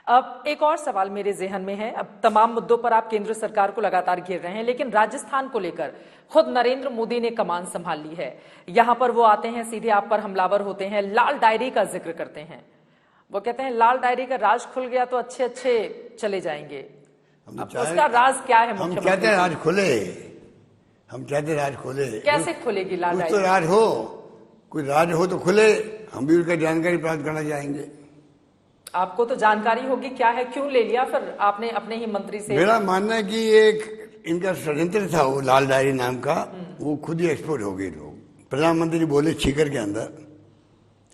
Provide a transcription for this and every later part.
अब एक और सवाल मेरे जहन में है। अब तमाम मुद्दों पर आप केंद्र सरकार को लगातार घेर रहे हैं, लेकिन राजस्थान को लेकर खुद नरेंद्र मोदी ने कमान संभाल ली है। यहां पर वो आते हैं, सीधे आप पर हमलावर होते हैं, लाल डायरी का जिक्र करते हैं। वो कहते हैं लाल डायरी का राज खुल गया तो अच्छे अच्छे चले जाएंगे। उसका राज क्या है? हम कहते हैं राज खुले, हम कहते हैं राज खुले। कैसे खुलेगी लाल डायरी? तो राज हो, कोई राज हो तो खुले, हम भी उसका जानकारी प्राप्त करना चाहेंगे। आपको तो जानकारी होगी क्या है, क्यों ले लिया फिर आपने अपने ही मंत्री से? मेरा मानना है कि एक इनका षड्यंत्र था वो लाल डायरी नाम का, वो खुद ही एक्सपोर्ट हो गए लोग। प्रधानमंत्री बोले छीकर के अंदर,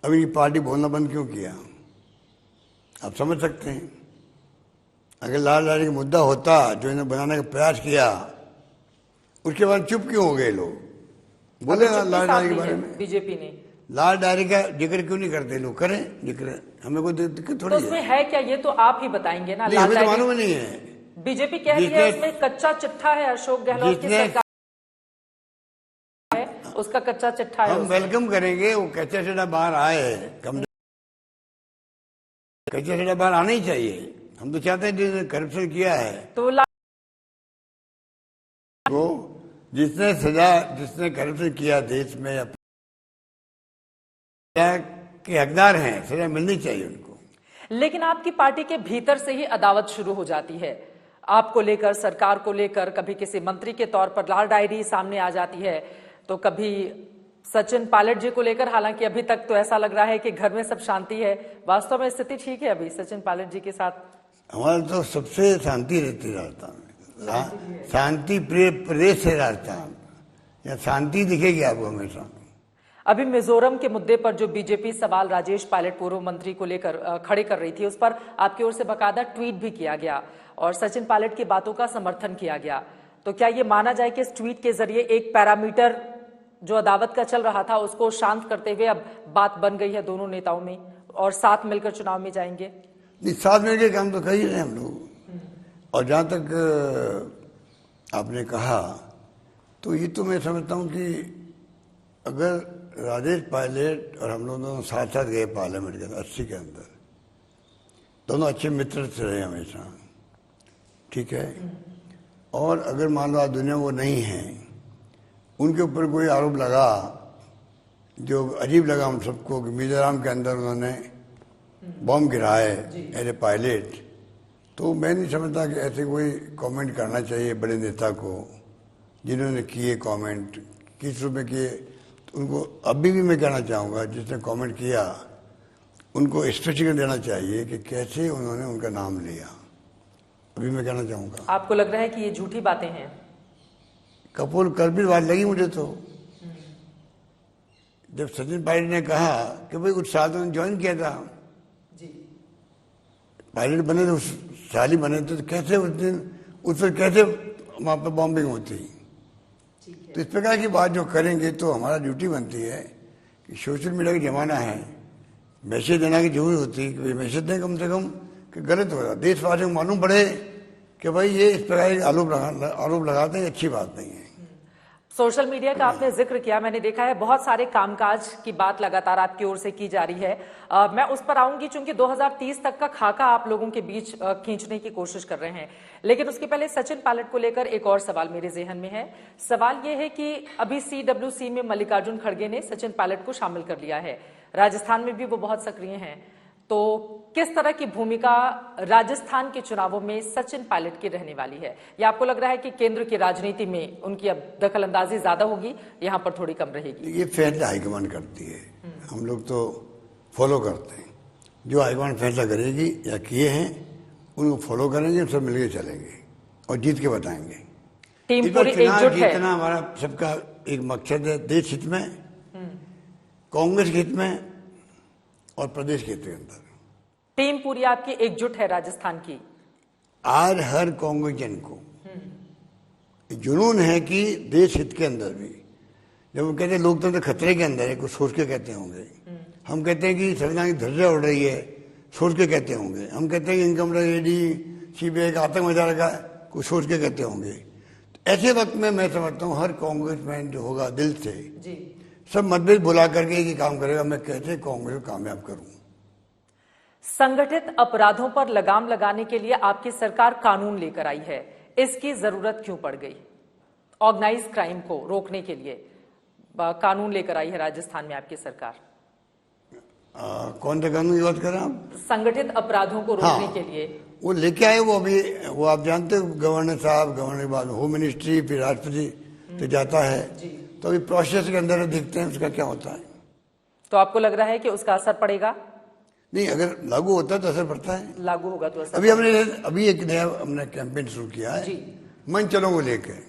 अब इनकी पार्टी बोलना बंद क्यों किया? आप समझ सकते हैं। अगर लाल डायरी का मुद्दा होता जो इन्हें बनाने का प्रयास किया, उसके बाद चुप क्यों हो गए लोग? बोले ना लाल डायरी के बारे में बीजेपी ने लाल डायरी का जिक्र क्यों नहीं करते लोग? करें जिक्र, हमें कोई दिक्कत थोड़ी तो उसमें है क्या, ये तो आप ही बताएंगे ना। नहीं, हमें तो मालूम नहीं है। बीजेपी कह रही है उसमें कच्चा चिट्ठा है, अशोक गहलोत की सरकार है, उसका कच्चा चिट्ठा है। हम वेलकम करेंगे वो कच्चा चिट्ठा बाहर आए। कच्चा चिट्ठा बाहर आना ही चाहिए। हम तो चाहते हैं जिसने करप्शन किया है तो वो, जिसने सजा, जिसने करप्शन किया देश में या के हकदार हैं, सजा मिलनी चाहिए उनको। लेकिन आपकी पार्टी के भीतर से ही अदावत शुरू हो जाती है, आपको लेकर, सरकार को लेकर। कभी किसी मंत्री के तौर पर लाल डायरी सामने आ जाती है, तो कभी सचिन पायलट जी को लेकर। हालांकि अभी तक तो ऐसा लग रहा है कि घर में सब शांति है। वास्तव में स्थिति ठीक है अभी सचिन पायलट जी के साथ? हमारा तो सबसे शांति रहती राजस्थान में, शांति प्रिय प्रदेश है राजस्थान। या शांति दिखेगी आपको हमेशा। अभी मिजोरम के मुद्दे पर जो बीजेपी सवाल राजेश पायलट पूर्व मंत्री को लेकर खड़े कर रही थी, उस पर आपकी ओर से बाकायदा ट्वीट भी किया गया और सचिन पायलट की बातों का समर्थन किया गया। तो क्या ये माना जाए कि इस ट्वीट के जरिए एक पैरामीटर जो अदावत का चल रहा था उसको शांत करते हुए अब बात बन गई है दोनों नेताओं में और साथ मिलकर चुनाव में जाएंगे? नहीं, साथ मिलकर काम तो कर ही रहे हम लोग। और जहां तक आपने कहा, तो ये तो मैं समझता हूं कि अगर राजेश पायलट और हम लोग दोनों साथ साथ गए पार्लियामेंट के अंदर 80 के अंदर, दोनों अच्छे मित्र से रहे हमेशा, ठीक है। और अगर मान लो आज दुनिया वो नहीं है, उनके ऊपर कोई आरोप लगा जो अजीब लगा हम सबको कि मिजोरम के अंदर उन्होंने बॉम्ब गिराए एज ए पायलट, तो मैं नहीं समझता कि ऐसे कोई कमेंट करना चाहिए बड़े नेता को। जिन्होंने किए कमेंट किस रूप में किए, तो उनको अभी भी मैं कहना चाहूँगा जिसने कमेंट किया उनको स्पष्टीकरण देना चाहिए कि कैसे उन्होंने उनका नाम लिया। अभी मैं कहना चाहूँगा। आपको लग रहा है कि ये झूठी बातें हैं? कपूर कल भी बात लगी मुझे तो, जब सचिन पायलट ने कहा कि भाई उस साल उन्होंने ज्वाइन किया था जी, पायलट बने थे, उस साल ही बने थे, तो कैसे उस दिन उस पर कैसे वहाँ पर बॉम्बिंग होती? तो इस प्रकार की बात जो करेंगे तो हमारा ड्यूटी बनती है कि सोशल मीडिया का जमाना है, मैसेज देना की जरूरी होती है कि भाई मैसेज दें कम से कम कि गलत हो रहा, देशवासियों को मालूम पड़े कि भाई ये इस प्रकार के आरोप लगाते हैं, अच्छी बात नहीं है। सोशल मीडिया का आपने जिक्र किया, मैंने देखा है बहुत सारे कामकाज की बात लगातार आपकी ओर से की जा रही है। मैं उस पर आऊंगी, चूंकि 2030 तक का खाका आप लोगों के बीच खींचने की कोशिश कर रहे हैं। लेकिन उसके पहले सचिन पायलट को लेकर एक और सवाल मेरे जेहन में है। सवाल यह है कि अभी CWC में मल्लिकार्जुन खड़गे ने सचिन पायलट को शामिल कर लिया है, राजस्थान में भी वो बहुत सक्रिय हैं। तो किस तरह की भूमिका राजस्थान के चुनावों में सचिन पायलट की रहने वाली है? या आपको लग रहा है कि केंद्र की राजनीति में उनकी अब दखल अंदाजी ज्यादा होगी, यहाँ पर थोड़ी कम रहेगी? ये फैसला हाईकमान करती है, हम लोग तो फॉलो करते हैं। जो हाईकमान फैसला करेगी या किए हैं उनको फॉलो करेंगे, सब मिलकर चलेंगे और जीत के बताएंगे। टीम पूरी एकजुट है। जीतना हमारा सबका एक मकसद है, देश हित में, कांग्रेस के हित में और प्रदेश के हित के अंदर। टीम पूरी आपकी एकजुट है राजस्थान की? आज हर कांग्रेसजन को जुनून है कि देश हित के अंदर भी, जब वो कहते हैं लोकतंत्र खतरे के अंदर है, कुछ सोच के कहते होंगे। हम कहते हैं कि संविधान की धज्जियां उड़ रही है, सोच के कहते होंगे। हम कहते हैं कि इनकम टैक्स, CBI का आतंक मचा रखा है, कुछ सोच के कहते होंगे। ऐसे वक्त में मैं समझता हूँ हर कांग्रेसमैन जो होगा दिल से सब मतभेद बुला करके एक ही काम करेगा, मैं कैसे कांग्रेस को कामयाब करूं। संगठित अपराधों पर लगाम लगाने के लिए आपकी सरकार कानून लेकर आई है, इसकी जरूरत क्यों पड़ गई? ऑर्गेनाइज क्राइम को रोकने के लिए कानून लेकर आई है राजस्थान में आपकी सरकार। कौन सा कानून की बात कर रहे हैं आप? संगठित अपराधों को रोकने के लिए वो लेके आए। वो अभी वो आप जानते हो, गवर्नर साहब, गवर्नर के बाद होम मिनिस्ट्री, फिर राष्ट्रपति तो जाता है, तो अभी प्रोसेस के अंदर देखते हैं उसका क्या होता है। तो आपको लग रहा है कि उसका असर पड़ेगा? नहीं, अगर लागू होता है तो असर पड़ता है। लागू होगा तो असर। अभी एक नया हमने कैंपेन शुरू किया है मंचलों को लेकर,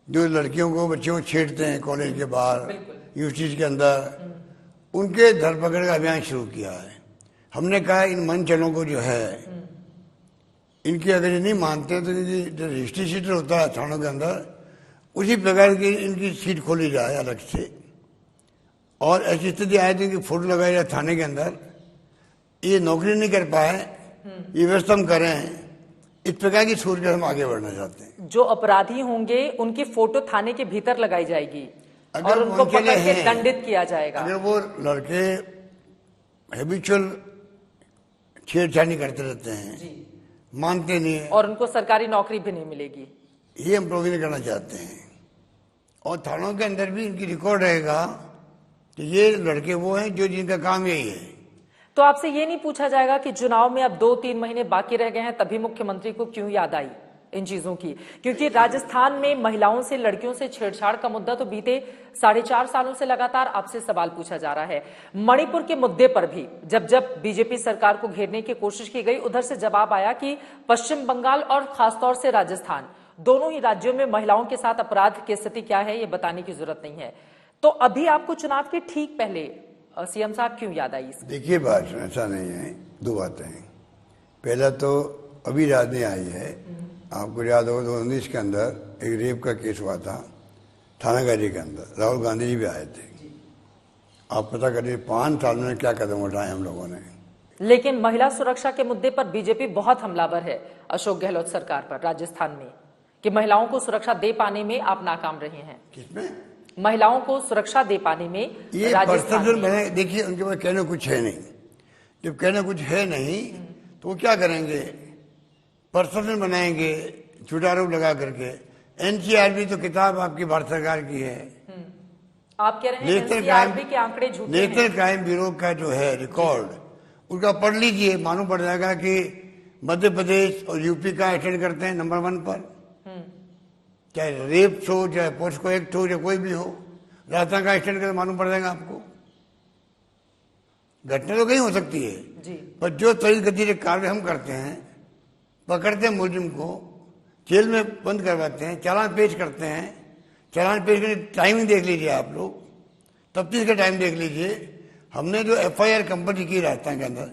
जो लड़कियों को, बच्चियों को छेड़ते हैं कॉलेज के बाहर, यूनिवर्सिटी के अंदर, उनके धरपकड़ का अभियान शुरू किया है। हमने कहा इन मंचलों को जो है, इनकी अगर ये नहीं मानते तो इनकी जो रजिस्ट्री शीटर होता है थानों के अंदर, उसी प्रकार की इनकी सीट खोली जाए अलग से, और ऐसी स्थिति आए तो इनकी फोटो लगाई जाए थाने के अंदर। ये नौकरी नहीं कर पाए, ये व्यवस्था हम करें। इस प्रकार की सोच कर हम आगे बढ़ना चाहते हैं। जो अपराधी होंगे उनकी फोटो थाने के भीतर लगाई जाएगी अगर और उनको पकड़ के दंडित किया जाएगा। अगर वो लड़के हैबिचुअल छेड़छाड़ी करते रहते हैं, मानते नहीं है, और उनको सरकारी नौकरी भी नहीं मिलेगी, ये हम प्रोविजन करना चाहते हैं। और थानों के अंदर भी इनकी रिकॉर्ड रहेगा कि ये लड़के वो हैं जो जिनका काम यही है। तो आपसे ये नहीं पूछा जाएगा कि चुनाव में अब 2-3 महीने बाकी रह गए हैं, तभी मुख्यमंत्री को क्यों याद आई इन चीजों की? क्योंकि राजस्थान में महिलाओं से, लड़कियों से छेड़छाड़ का मुद्दा तो बीते 4.5 सालों से लगातार आपसे सवाल पूछा जा रहा है। मणिपुर के मुद्दे पर भी जब जब बीजेपी सरकार को घेरने की कोशिश की गई, उधर से जवाब आया कि पश्चिम बंगाल और खासतौर से राजस्थान, दोनों ही राज्यों में महिलाओं के साथ अपराध की स्थिति क्या है ये बताने की जरूरत नहीं है। तो अभी आपको चुनाव के ठीक पहले सीएम साहब क्यों याद आई? देखिए, बात ऐसा नहीं है, दो बातें हैं। पहला तो अभी याद नहीं आई है, आपको याद होगा 2019 के अंदर एक रेप का केस हुआ था थानागाजी के अंदर, राहुल गांधी जी भी आए थे। आप पता करिए 5 साल में क्या कदम उठाए हम लोगों ने। लेकिन महिला सुरक्षा के मुद्दे पर बीजेपी बहुत हमलावर है अशोक गहलोत सरकार पर राजस्थान में, कि महिलाओं को सुरक्षा दे पाने में आप नाकाम रहे हैं। किसमें? महिलाओं को सुरक्षा दे पाने में ये राजस्थान में। देखिए, उनके पास कहना कुछ है नहीं। जब कहना कुछ है नहीं तो वो क्या करेंगे? पर्सनल बनाएंगे झूठा आरोप लगा करके। एनसीआरबी तो किताब आपकी भारत सरकार की है। आप कह रहे हैं एनसीआरबी के आंकड़े झूठे हैं। नेशनल क्राइम ब्यूरो का जो है रिकॉर्ड, उसका पढ़ लीजिए, मालूम पड़ जाएगा कि मध्य प्रदेश और यूपी का अटेंड करते हैं नंबर 1 पर। चाहे रेप हो, चाहे पोस्को एक्ट हो, या कोई भी हो, राजस्थान का एक्सटेंड करके मालूम पड़ जाएगा आपको। घटना तो कहीं हो सकती है जी, पर जो त्वरित गति से कार्य हम करते हैं, पकड़ते हैं मुलजिम को, जेल में बंद करवाते हैं, चालान पेश करते हैं। चालान पेश करने टाइमिंग देख लीजिए आप लोग, तफ्तीश का टाइम देख लीजिए। हमने जो FIR कंपनी की राजस्थान के अंदर,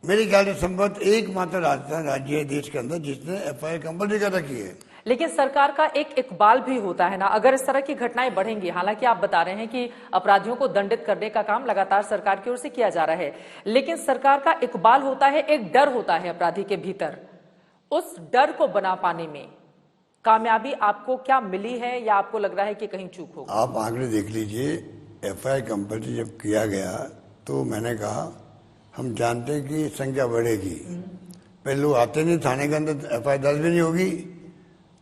मेरे ख्याल से संभवत एकमात्र राजस्थान राज्य है देश के अंदर जिसने FIR कंपनी का रखी है। लेकिन सरकार का एक इकबाल भी होता है ना, अगर इस तरह की घटनाएं बढ़ेंगी। हालांकि आप बता रहे हैं कि अपराधियों को दंडित करने का काम लगातार सरकार की ओर से किया जा रहा है, लेकिन सरकार का इकबाल होता है, एक डर होता है अपराधी के भीतर। उस डर को बना पाने में कामयाबी आपको क्या मिली है, या आपको लग रहा है कि कहीं चूक हो? आप आंकड़े देख लीजिए। FIR कंपनी जब किया गया तो मैंने कहा हम जानते हैं कि संख्या बढ़ेगी। पहले लोग आते नहीं थाने के अंदर, FIR दर्ज भी नहीं होगी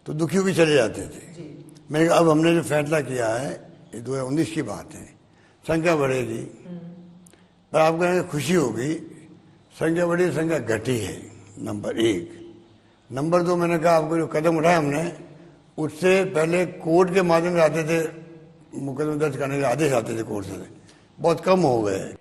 तो दुखी होकर चले जाते थे। मैंने कहा अब हमने जो फैसला किया है, ये 2019 की बात है, संख्या बढ़ेगी। पर आपको खुशी होगी, संख्या बढ़ी, संख्या घटी है, नंबर 1। नंबर 2, मैंने कहा आपको जो कदम उठाए हमने, उससे पहले कोर्ट के माध्यम से आते थे, मुकदमा दर्ज करने के आदेश आते थे कोर्ट से, बहुत कम हो गए।